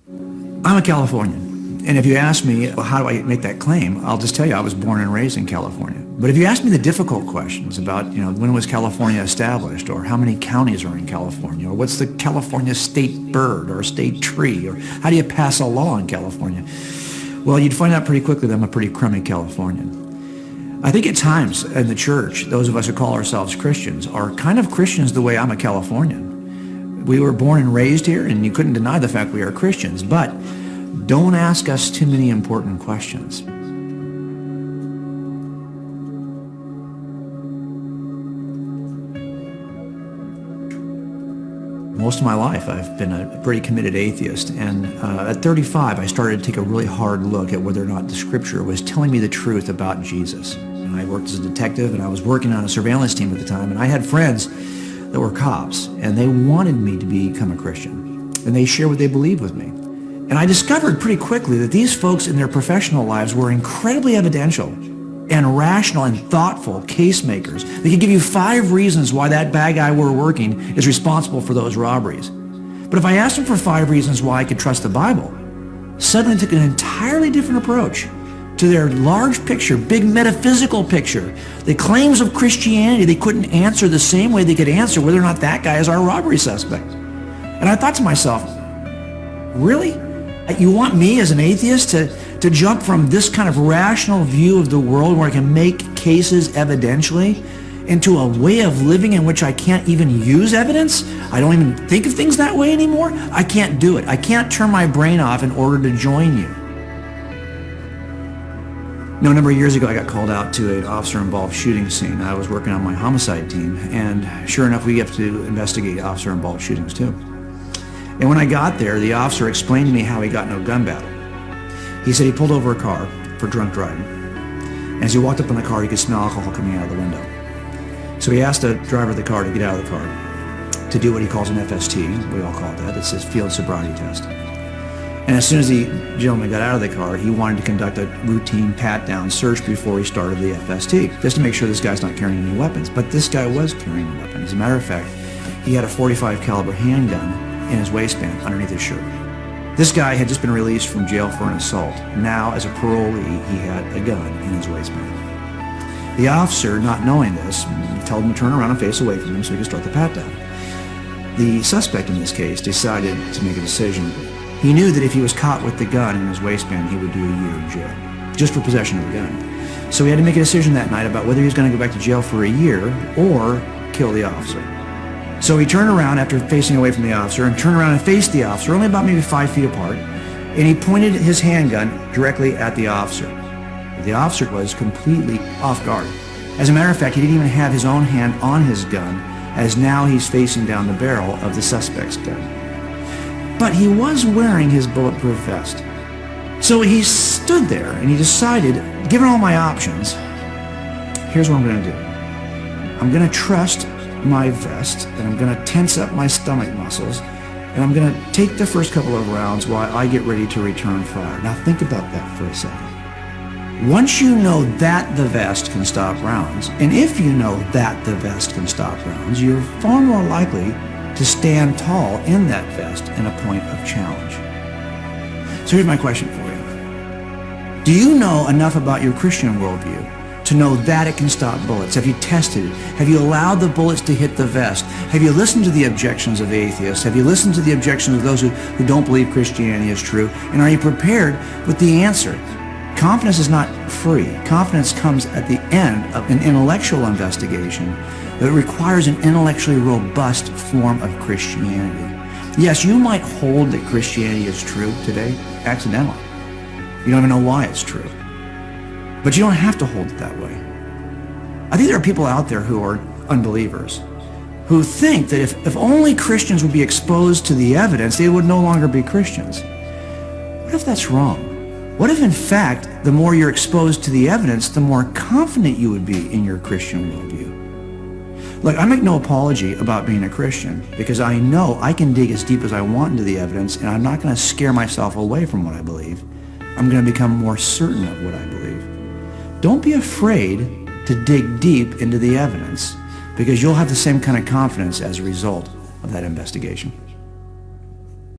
I'm a Californian, and if you ask me, well, how do I make that claim, I'll just tell you I was born and raised in California. But if you ask me the difficult questions about, when was California established, or how many counties are in California, or what's the California state bird or state tree, or how do you pass a law in California, well, you'd find out pretty quickly that I'm a pretty crummy Californian. I think at times in the church, those of us who call ourselves Christians are kind of Christians the way I'm a Californian. We were born and raised here, and you couldn't deny the fact we are Christians, but don't ask us too many important questions. Most of my life, I've been a pretty committed atheist, and at 35, I started to take a really hard look at whether or not the scripture was telling me the truth about Jesus. And I worked as a detective, and I was working on a surveillance team at the time, and I had friends that were cops, and they wanted me to become a Christian, and they shared what they believed with me. And I discovered pretty quickly that these folks in their professional lives were incredibly evidential and rational and thoughtful case makers. They could give you 5 reasons why that bad guy we're working is responsible for those robberies. But if I asked them for 5 reasons why I could trust the Bible, suddenly took an entirely different approach to their large picture, big metaphysical picture. The claims of Christianity they couldn't answer the same way they could answer whether or not that guy is our robbery suspect. And I thought to myself, really? You want me as an atheist to jump from this kind of rational view of the world where I can make cases evidentially into a way of living in which I can't even use evidence? I don't even think of things that way anymore? I can't do it. I can't turn my brain off in order to join you. A number of years ago, I got called out to an officer-involved shooting scene. I was working on my homicide team, and sure enough, we have to investigate officer-involved shootings too. And when I got there, the officer explained to me how he got into a gun battle. He said he pulled over a car for drunk driving. And as he walked up in the car, he could smell alcohol coming out of the window. So he asked the driver of the car to get out of the car to do what he calls an FST. We all call it that. It's his field sobriety test. And as soon as the gentleman got out of the car, he wanted to conduct a routine pat-down search before he started the FST, just to make sure this guy's not carrying any weapons. But this guy was carrying a weapon. As a matter of fact, he had a .45 caliber handgun in his waistband underneath his shirt. This guy had just been released from jail for an assault. Now, as a parolee, he had a gun in his waistband. The officer, not knowing this, told him to turn around and face away from him so he could start the pat-down. The suspect in this case decided to make a decision. He knew that if he was caught with the gun in his waistband, he would do a year in jail, just for possession of the gun. So he had to make a decision that night about whether he was going to go back to jail for a year or kill the officer. So he turned around after facing away from the officer and turned around and faced the officer, only about maybe 5 feet apart, and he pointed his handgun directly at the officer. The officer was completely off guard. As a matter of fact, he didn't even have his own hand on his gun, as now he's facing down the barrel of the suspect's gun. But he was wearing his bulletproof vest. So he stood there and he decided, given all my options, here's what I'm going to do. I'm going to trust my vest, and I'm going to tense up my stomach muscles, and I'm going to take the first couple of rounds while I get ready to return fire. Now think about that for a second. Once you know that the vest can stop rounds, and if you know that the vest can stop rounds, you're far more likely to stand tall in that vest in a point of challenge. So here's my question for you. Do you know enough about your Christian worldview to know that it can stop bullets? Have you tested it? Have you allowed the bullets to hit the vest? Have you listened to the objections of atheists? Have you listened to the objections of those who don't believe Christianity is true? And are you prepared with the answer? Confidence is not free. Confidence comes at the end of an intellectual investigation that requires an intellectually robust form of Christianity. Yes, you might hold that Christianity is true today accidentally. You don't even know why it's true. But you don't have to hold it that way. I think there are people out there who are unbelievers, who think that if only Christians would be exposed to the evidence, they would no longer be Christians. What if that's wrong? What if, in fact, the more you're exposed to the evidence, the more confident you would be in your Christian worldview? Look, I make no apology about being a Christian because I know I can dig as deep as I want into the evidence, and I'm not going to scare myself away from what I believe. I'm going to become more certain of what I believe. Don't be afraid to dig deep into the evidence because you'll have the same kind of confidence as a result of that investigation.